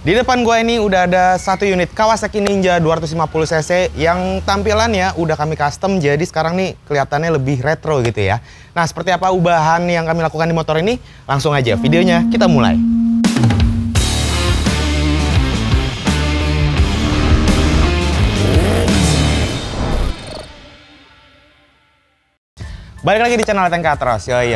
Di depan gua ini udah ada satu unit Kawasaki Ninja 250cc yang tampilannya udah kami custom, jadi sekarang nih kelihatannya lebih retro gitu ya. Nah, seperti apa ubahan yang kami lakukan di motor ini? Langsung aja videonya kita mulai. Balik lagi di channel Ateng Katros, yoi.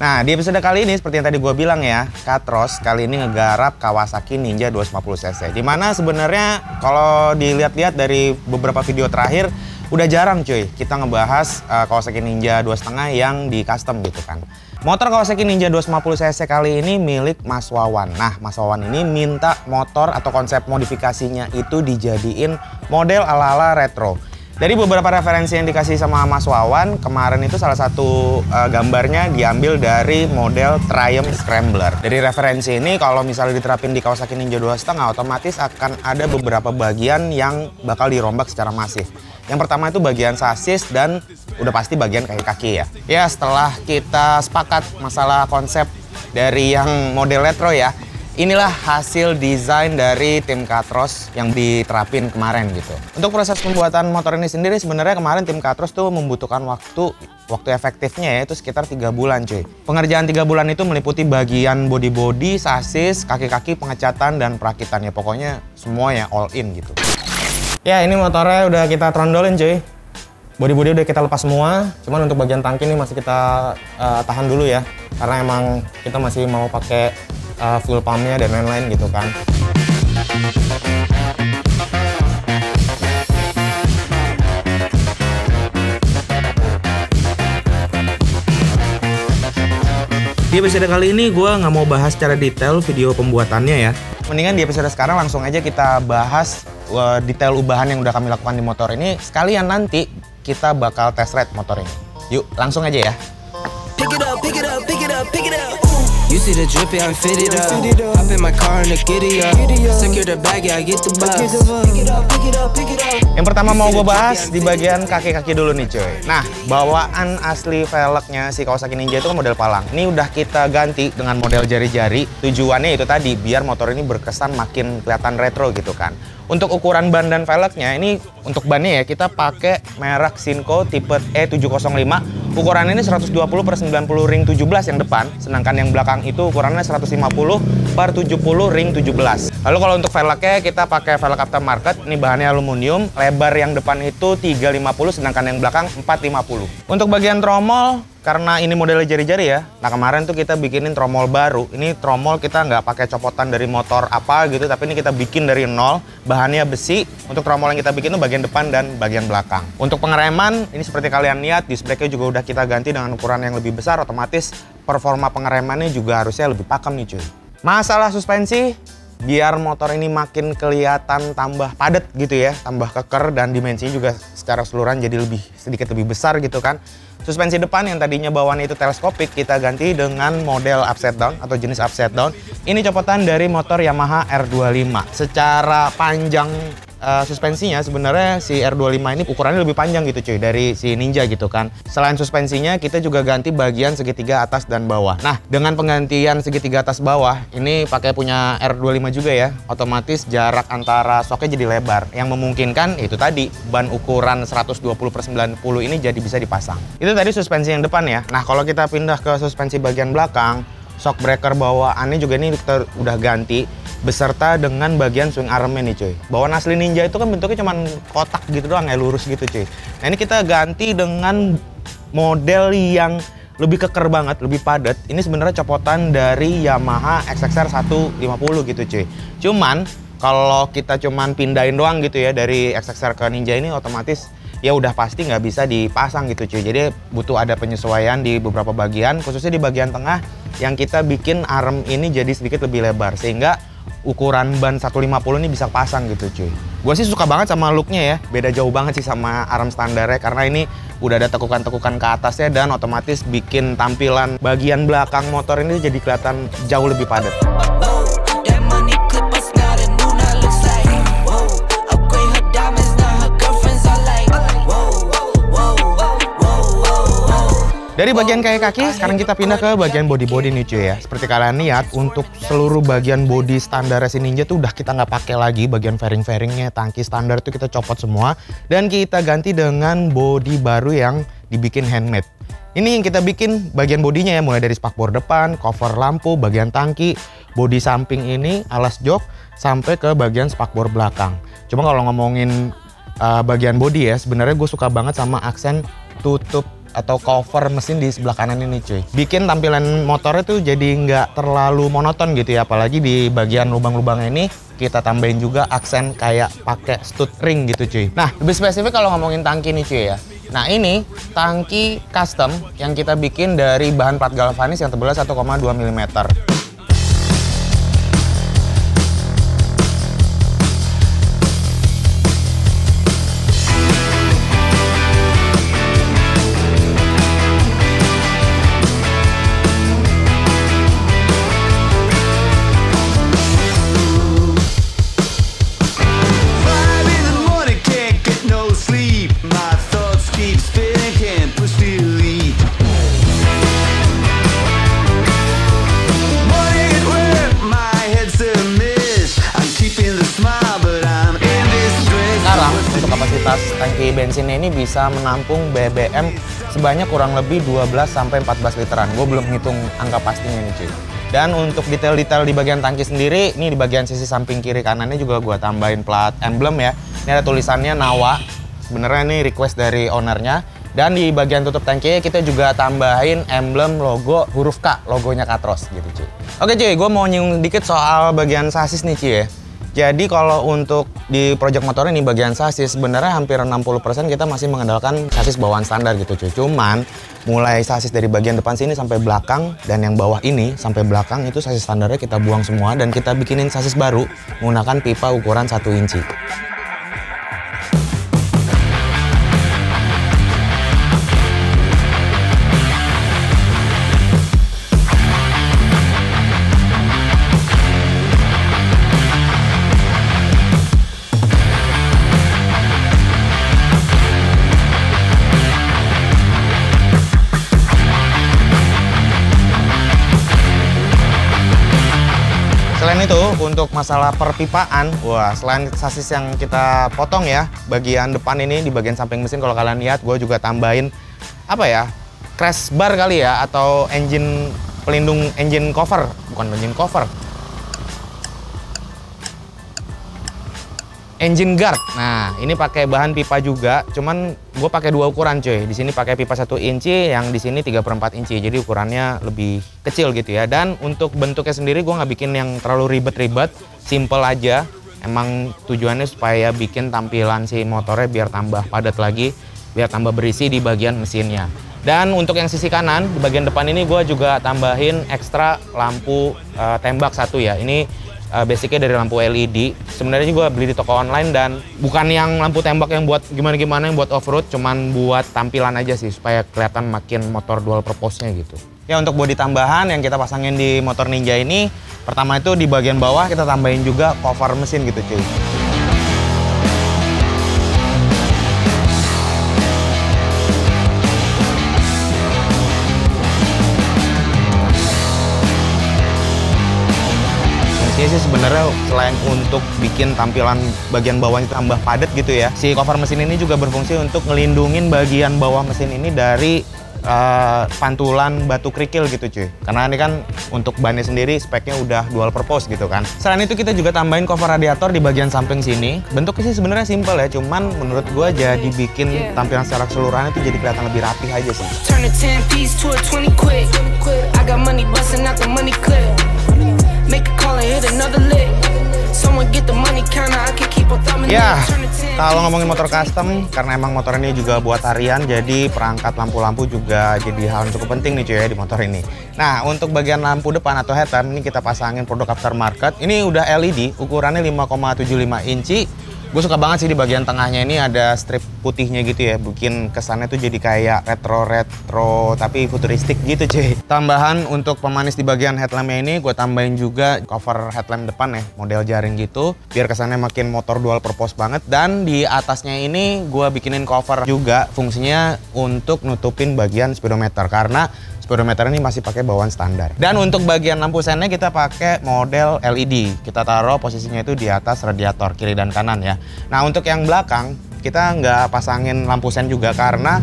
Nah, di episode kali ini seperti yang tadi gue bilang ya, Katros kali ini ngegarap Kawasaki Ninja 250cc. Dimana sebenarnya kalau dilihat-lihat dari beberapa video terakhir, udah jarang cuy kita ngebahas Kawasaki Ninja 2.5 yang di custom gitu kan. Motor Kawasaki Ninja 250cc kali ini milik Mas Wawan. Nah, Mas Wawan ini minta motor atau konsep modifikasinya itu dijadiin model ala-ala retro. Dari beberapa referensi yang dikasih sama Mas Wawan, kemarin itu salah satu gambarnya diambil dari model Triumph Scrambler. Dari referensi ini, kalau misalnya diterapin di Kawasaki Ninja 2.5, otomatis akan ada beberapa bagian yang bakal dirombak secara masif. Yang pertama itu bagian sasis dan udah pasti bagian kaki-kaki ya. Ya, setelah kita sepakat masalah konsep dari yang model retro ya, inilah hasil desain dari tim Katros yang diterapin kemarin gitu. Untuk proses pembuatan motor ini sendiri sebenarnya kemarin tim Katros tuh membutuhkan waktu efektifnya ya itu sekitar 3 bulan cuy. Pengerjaan 3 bulan itu meliputi bagian body-body, sasis, kaki-kaki, pengecatan, dan perakitan ya. Pokoknya semua ya all in gitu. Ya ini motornya udah kita trondolin cuy. Body-body udah kita lepas semua. Cuman untuk bagian tangki ini masih kita tahan dulu ya. Karena emang kita masih mau pakai fuel pumpnya dan lain-lain gitu kan. Di episode kali ini gue nggak mau bahas secara detail video pembuatannya ya. Mendingan di episode sekarang langsung aja kita bahas detail ubahan yang udah kami lakukan di motor ini. Sekalian nanti kita bakal test ride motor ini. Yuk langsung aja ya. Pick it up, pick it up, pick it up, pick it up. You see the drip, yeah, I'm fitted up. Hop in my car and the giddy up. Secure the bag, yeah, I get the bus. Pick it up, pick it up, pick it up. Yang pertama mau gue bahas di bagian kaki-kaki dulu nih cuy. Nah, bawaan asli velgnya si Kawasaki Ninja itu kan model palang. Ini udah kita ganti dengan model jari-jari. Tujuannya itu tadi, biar motor ini berkesan makin kelihatan retro gitu kan. Untuk ukuran ban dan velgnya, ini untuk bannya ya, kita pakai merek Sinco tipe E705. Ukuran ini 120/90 ring 17 yang depan, sedangkan yang belakang itu ukurannya 150/70 ring 17. Lalu kalau untuk velgnya kita pakai velg aftermarket, ini bahannya aluminium, lebar yang depan itu 350 sedangkan yang belakang 450. Untuk bagian tromol, karena ini modelnya jari-jari ya, nah kemarin tuh kita bikinin tromol baru. Ini tromol kita nggak pakai copotan dari motor apa gitu, tapi ini kita bikin dari nol, bahannya besi. Untuk tromol yang kita bikin tuh bagian depan dan bagian belakang. Untuk pengereman, ini seperti kalian lihat, disc brake-nya juga udah kita ganti dengan ukuran yang lebih besar, otomatis performa pengeremannya juga harusnya lebih pakem nih cuy. Masalah suspensi, biar motor ini makin kelihatan tambah padat gitu ya, tambah keker dan dimensinya juga secara keseluruhan jadi sedikit lebih besar gitu kan. Suspensi depan yang tadinya bawaannya itu teleskopik kita ganti dengan model upside down atau jenis upside down. Ini copotan dari motor Yamaha R25. Secara panjang suspensinya sebenarnya si R25 ini ukurannya lebih panjang gitu cuy dari si Ninja gitu kan. Selain suspensinya kita juga ganti bagian segitiga atas dan bawah. Nah dengan penggantian segitiga atas bawah ini pakai punya R25 juga ya, otomatis jarak antara soknya jadi lebar yang memungkinkan itu tadi ban ukuran 120/90 ini jadi bisa dipasang. Itu tadi suspensi yang depan ya. Nah kalau kita pindah ke suspensi bagian belakang, shock breaker bawaannya juga ini kita udah ganti beserta dengan bagian swing armnya nih cuy. Bawaan asli Ninja itu kan bentuknya cuman kotak gitu doang ya, lurus gitu cuy. Nah ini kita ganti dengan model yang lebih keker banget, lebih padat. Ini sebenarnya copotan dari Yamaha XXR 150 gitu cuy. Cuman kalau kita cuman pindahin doang gitu ya dari XXR ke Ninja ini, otomatis ya udah pasti nggak bisa dipasang gitu cuy. Jadi butuh ada penyesuaian di beberapa bagian, khususnya di bagian tengah yang kita bikin arm ini jadi sedikit lebih lebar sehingga ukuran ban 150 ini bisa pasang gitu cuy. Gue sih suka banget sama looknya ya, beda jauh banget sih sama arm standarnya karena ini udah ada tekukan-tekukan ke atasnya dan otomatis bikin tampilan bagian belakang motor ini jadi kelihatan jauh lebih padat. Dari bagian kayak kaki, sekarang kita pindah ke bagian body nih cuy ya. Seperti kalian lihat, untuk seluruh bagian body standar Racing Ninja tuh udah kita nggak pakai lagi bagian fairing-fairingnya, tangki standar tuh kita copot semua. Dan kita ganti dengan body baru yang dibikin handmade. Ini yang kita bikin bagian bodinya ya, mulai dari spakbor depan, cover lampu, bagian tangki, bodi samping ini, alas jok, sampai ke bagian spakbor belakang. Cuma kalau ngomongin bagian bodi ya, sebenarnya gue suka banget sama aksen tutup atau cover mesin di sebelah kanan ini cuy. Bikin tampilan motornya tuh jadi nggak terlalu monoton gitu ya. Apalagi di bagian lubang-lubang ini kita tambahin juga aksen kayak pakai stud ring gitu cuy. Nah, lebih spesifik kalau ngomongin tangki nih cuy ya. Nah, ini tangki custom yang kita bikin dari bahan plat galvanis yang tebalnya 1,2 mm. Kapasitas tangki bensinnya ini bisa menampung BBM sebanyak kurang lebih 12-14 literan. Gue belum hitung angka pastinya nih cuy. Dan untuk detail-detail di bagian tangki sendiri, ini di bagian sisi samping kiri kanannya juga gue tambahin plat emblem ya. Ini ada tulisannya Nawa. Sebenarnya ini request dari ownernya. Dan di bagian tutup tangki kita juga tambahin emblem logo huruf K, logonya Katros gitu cuy. Oke cuy, gue mau nyinggung dikit soal bagian sasis nih cuy ya. Jadi kalau untuk di project motor ini bagian sasis sebenarnya hampir 60% kita masih mengandalkan sasis bawaan standar gitu cuy. Cuman mulai sasis dari bagian depan sini sampai belakang dan yang bawah ini sampai belakang itu sasis standarnya kita buang semua dan kita bikinin sasis baru menggunakan pipa ukuran 1 inci. Selain itu, untuk masalah perpipaan, wah selain sasis yang kita potong ya, bagian depan ini di bagian samping mesin kalau kalian lihat, gue juga tambahin apa ya, crash bar kali ya, atau engine pelindung engine cover, bukan engine cover, engine guard. Nah, ini pakai bahan pipa juga, cuman gue pakai 2 ukuran cuy. Di sini pakai pipa 1 inci, yang di sini 3/4 inci. Jadi ukurannya lebih kecil gitu ya. Dan untuk bentuknya sendiri gue nggak bikin yang terlalu ribet-ribet, simple aja. Emang tujuannya supaya bikin tampilan si motornya biar tambah padat lagi, biar tambah berisi di bagian mesinnya. Dan untuk yang sisi kanan, di bagian depan ini gue juga tambahin ekstra lampu tembak 1 ya. Ini basicnya dari lampu LED. Sebenarnya juga beli di toko online dan bukan yang lampu tembak yang buat gimana-gimana, yang buat off-road, cuman buat tampilan aja sih supaya kelihatan makin motor dual purpose-nya gitu. Ya untuk bodi tambahan yang kita pasangin di motor Ninja ini, pertama itu di bagian bawah kita tambahin juga cover mesin gitu cuy. Ini sih sebenarnya selain untuk bikin tampilan bagian bawahnya tambah padat gitu ya, si cover mesin ini juga berfungsi untuk ngelindungin bagian bawah mesin ini dari pantulan batu kerikil gitu cuy. Karena ini kan untuk bannya sendiri speknya udah dual purpose gitu kan. Selain itu kita juga tambahin cover radiator di bagian samping sini. Bentuknya sih sebenarnya simple ya, cuman menurut gua jadi bikin tampilan secara keseluruhan itu jadi kelihatan lebih rapih aja sih. Ya, kalau ngomongin motor custom, karena emang motor ini juga buat harian, jadi perangkat lampu-lampu juga jadi hal yang cukup penting nih cuy ya di motor ini. Nah, untuk bagian lampu depan atau headlamp ini kita pasangin produk aftermarket. Ini udah LED, ukurannya 5,75 inci. Gue suka banget sih di bagian tengahnya ini ada strip putihnya gitu ya, bikin kesannya tuh jadi kayak retro tapi futuristik gitu cuy. Tambahan untuk pemanis di bagian headlampnya ini gue tambahin juga cover headlamp depan ya, model jaring gitu, biar kesannya makin motor dual purpose banget. Dan di atasnya ini gue bikinin cover juga, fungsinya untuk nutupin bagian speedometer karena speedometer ini masih pakai bawaan standar. Dan untuk bagian lampu sennya kita pakai model LED. Kita taruh posisinya itu di atas radiator kiri dan kanan ya. Nah untuk yang belakang kita nggak pasangin lampu sen juga karena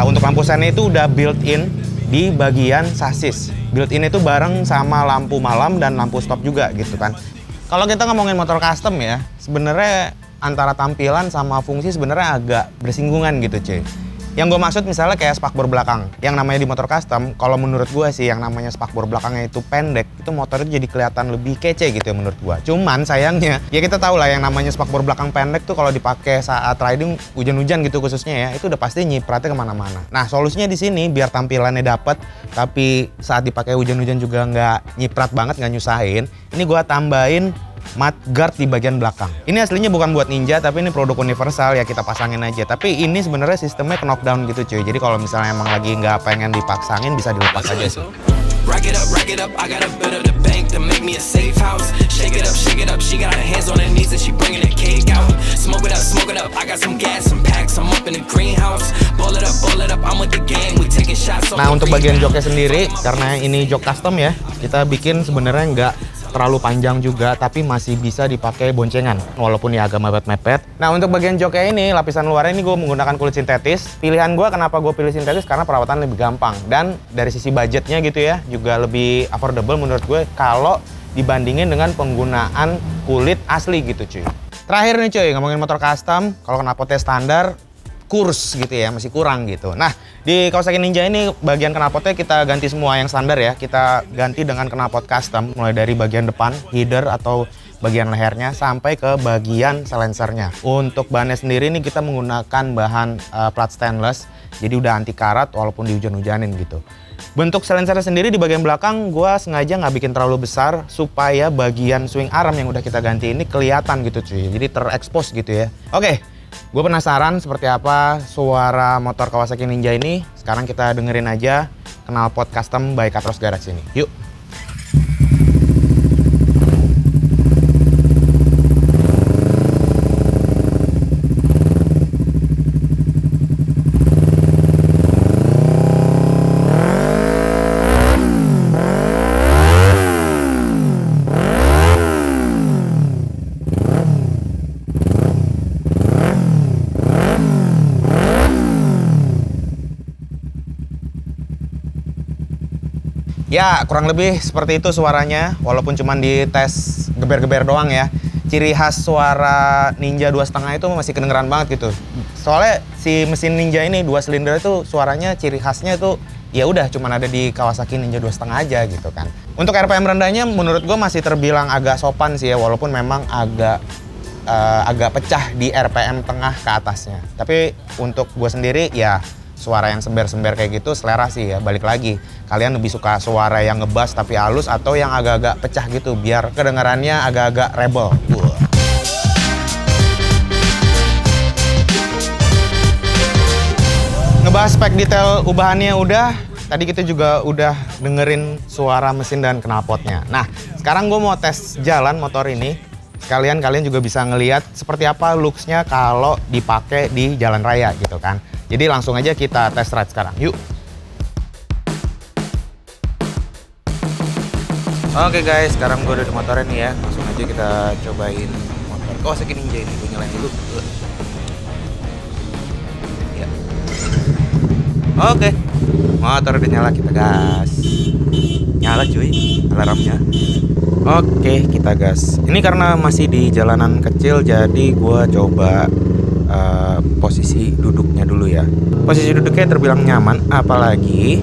untuk lampu sennya itu udah built-in di bagian sasis. Built-in itu bareng sama lampu malam dan lampu stop juga gitu kan. Kalau kita ngomongin motor custom ya, sebenarnya antara tampilan sama fungsi sebenarnya agak bersinggungan gitu cuy. Yang gue maksud misalnya kayak spakbor belakang, yang namanya di motor custom, kalau menurut gue sih yang namanya spakbor belakangnya itu pendek, itu motor itu jadi kelihatan lebih kece gitu ya menurut gue. Cuman sayangnya, ya kita tahu lah yang namanya spakbor belakang pendek tuh kalau dipakai saat riding hujan-hujan gitu khususnya ya, itu udah pasti nyipratnya kemana-mana. Nah solusinya di sini biar tampilannya dapet, tapi saat dipakai hujan-hujan juga nggak nyiprat banget, nggak nyusahin. Ini gue tambahin mudguard di bagian belakang. Ini aslinya bukan buat Ninja, tapi ini produk universal ya, kita pasangin aja. Tapi ini sebenarnya sistemnya ke knockdown gitu cuy. Jadi kalau misalnya emang lagi nggak pengen dipaksangin bisa dilepas aja sih. Rack it up, I got a bit of the bank to make me a safe house. Shake it up, she got her hands on her knees and she bringing the cake out. Smoke it up, I got some gas, some packs, I'm up in the greenhouse. Ball it up, I'm with the gang, we taking shots. Nah untuk bagian joknya sendiri, karena ini jok custom ya, kita bikin sebenarnya nggak terlalu panjang juga, tapi masih bisa dipakai boncengan walaupun ya agak mepet-mepet. Nah untuk bagian joknya ini, lapisan luarnya ini gue menggunakan kulit sintetis. Pilihan gue kenapa gue pilih sintetis karena perawatan lebih gampang dan dari sisi budgetnya gitu ya juga lebih affordable menurut gue kalau dibandingin dengan penggunaan kulit asli gitu cuy. Terakhir nih cuy, ngomongin motor custom, kalau knalpotnya standar kurs gitu ya, masih kurang gitu. Nah, di Kawasaki Ninja ini bagian knalpotnya kita ganti semua yang standar ya. Kita ganti dengan knalpot custom, mulai dari bagian depan, header atau bagian lehernya, sampai ke bagian silencernya. Untuk bahannya sendiri ini kita menggunakan bahan plat stainless, jadi udah anti karat walaupun dihujan-hujanin gitu. Bentuk silencernya sendiri di bagian belakang gua sengaja nggak bikin terlalu besar supaya bagian swing arm yang udah kita ganti ini kelihatan gitu cuy. Jadi terekspos gitu ya. Oke. Gue penasaran seperti apa suara motor Kawasaki Ninja ini. Sekarang kita dengerin aja knalpot custom by Katros Garage ini. Yuk! Ya, kurang lebih seperti itu suaranya, walaupun cuma di tes geber-geber doang ya. Ciri khas suara Ninja 2,5 itu masih kedengeran banget gitu. Soalnya si mesin Ninja ini 2 silinder itu suaranya ciri khasnya itu ya udah cuma ada di Kawasaki Ninja 2,5 aja gitu kan. Untuk RPM rendahnya menurut gue masih terbilang agak sopan sih ya, walaupun memang agak pecah di RPM tengah ke atasnya. Tapi untuk gue sendiri ya suara yang sember-sember kayak gitu selera sih ya. Balik lagi, kalian lebih suka suara yang ngebas tapi halus atau yang agak-agak pecah gitu biar kedengarannya agak-agak rebel. Ngebahas spek detail ubahannya udah, tadi kita juga udah dengerin suara mesin dan knalpotnya. Nah, sekarang gue mau tes jalan motor ini. Sekalian kalian juga bisa ngelihat seperti apa looks-nya kalau dipakai di jalan raya gitu kan. Jadi langsung aja kita test ride sekarang, yuk. Oke guys, sekarang gue udah di motornya nih ya. Langsung aja kita cobain motor Kawasaki Ninja ini. Gue nyalain dulu. Ya. Oke, motor udah nyala, kita gas. Nyala cuy, alarmnya. Oke, kita gas. Ini karena masih di jalanan kecil, jadi gue coba posisi duduknya dulu ya. Posisi duduknya terbilang nyaman, apalagi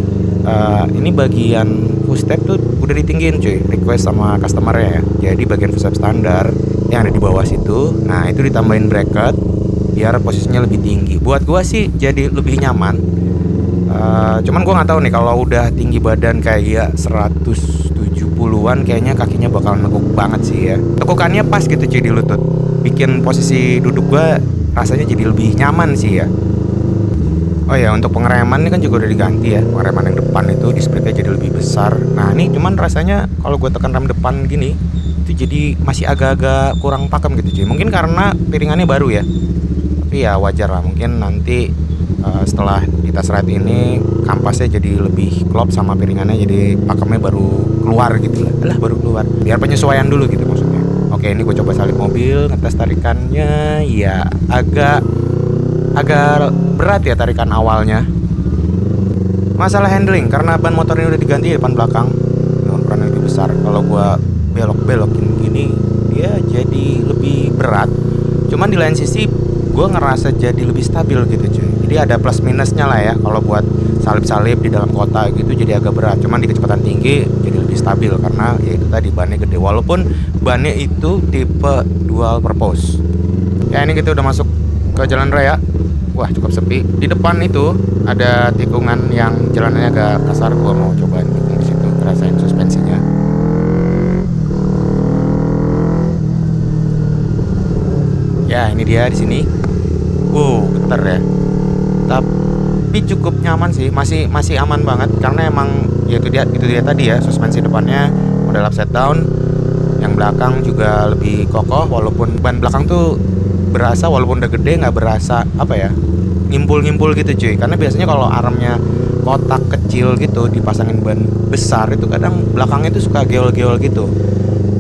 ini bagian footstep tuh udah ditinggiin cuy, request sama customer-nya ya. Jadi bagian footstep standar yang ada di bawah situ, nah itu ditambahin bracket biar posisinya lebih tinggi. Buat gua sih jadi lebih nyaman. Cuman gua nggak tahu nih kalau udah tinggi badan kayak 170 30-an kayaknya kakinya bakal nekuk banget sih ya. Tekukannya pas gitu cuy di lutut. Bikin posisi duduk gue rasanya jadi lebih nyaman sih ya. Oh ya, untuk pengereman ini kan juga udah diganti ya. Pengereman yang depan itu di splitnya jadi lebih besar. Nah ini cuman rasanya kalau gue tekan rem depan gini itu jadi masih agak-agak kurang pakem gitu cuy. Mungkin karena piringannya baru ya. Tapi ya wajar lah, mungkin nanti setelah dites ride ini kampasnya jadi lebih klop sama piringannya, jadi pakemnya baru keluar gitu lah, baru keluar. Biar penyesuaian dulu gitu maksudnya. Oke, ini gue coba salip mobil, ngetes tarikannya, ya agak berat ya tarikan awalnya. Masalah handling karena ban motor ini udah diganti depan belakang dengan ukuran lebih besar. Kalau gue belok-belokin gini dia jadi lebih berat. Cuman di lain sisi gue ngerasa jadi lebih stabil gitu cuy. Jadi ada plus minusnya lah ya. Kalau buat salip-salip di dalam kota gitu jadi agak berat. Cuman di kecepatan tinggi jadi lebih stabil karena ya itu tadi bannya gede. Walaupun bannya itu tipe dual purpose. Ya ini kita udah masuk ke jalan raya. Wah cukup sepi. Di depan itu ada tikungan yang jalanannya agak kasar. Gue mau cobain di situ, rasain suspensinya. Ya ini dia di sini. Wow, getar ya. Tapi cukup nyaman sih, masih aman banget karena emang ya itu dia tadi ya, suspensi depannya model upside down, yang belakang juga lebih kokoh walaupun ban belakang tuh berasa walaupun udah gede nggak berasa apa ya, ngimpul gitu cuy. Karena biasanya kalau armnya kotak kecil gitu dipasangin ban besar itu kadang belakangnya tuh suka geol-geol gitu.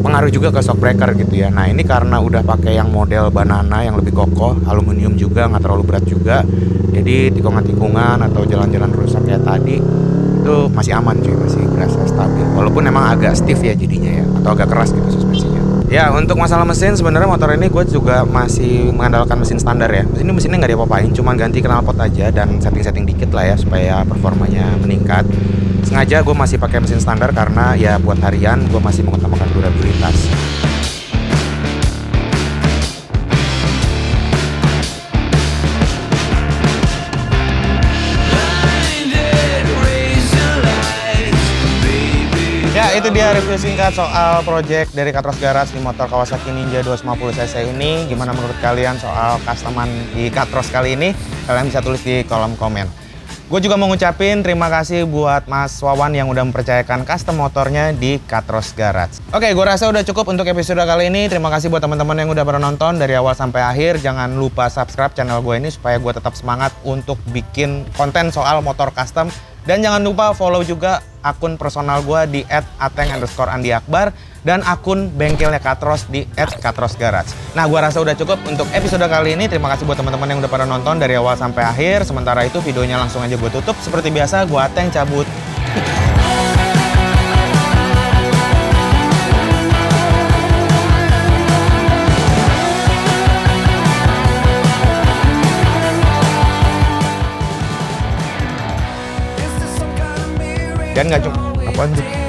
Pengaruh juga ke shock breaker gitu ya. Nah ini karena udah pakai yang model banana yang lebih kokoh, aluminium juga, nggak terlalu berat juga, jadi tikungan-tikungan atau jalan-jalan rusak kayak tadi itu masih aman cuy, masih berasa stabil. Walaupun emang agak stiff ya jadinya ya, atau agak keras gitu suspensinya. Ya untuk masalah mesin sebenarnya motor ini gue juga masih mengandalkan mesin standar ya. Mesinnya nggak diapa-apain, cuma ganti knalpot aja dan setting-setting dikit lah ya supaya performanya meningkat. Sengaja gue masih pakai mesin standar karena ya buat harian gue masih mengutamakan durabilitas. Ya itu dia review singkat soal project dari Katros Garage di motor Kawasaki Ninja 250cc ini. Gimana menurut kalian soal customan di Katros kali ini? Kalian bisa tulis di kolom komen. Gue juga mau ngucapin terima kasih buat Mas Wawan yang udah mempercayakan custom motornya di Katros Garage. Oke, gue rasa udah cukup untuk episode kali ini. Terima kasih buat teman-teman yang udah pernah nonton dari awal sampai akhir. Jangan lupa subscribe channel gue ini supaya gue tetap semangat untuk bikin konten soal motor custom. Dan jangan lupa follow juga akun personal gue di @ateng_andiakbar dan akun bengkelnya Katros di @katrosgarage. Nah, gue rasa udah cukup untuk episode kali ini. Terima kasih buat teman-teman yang udah pada nonton dari awal sampai akhir. Sementara itu videonya langsung aja gue tutup. Seperti biasa, gue Ateng cabut. Dan nggak cuma apaan tuh?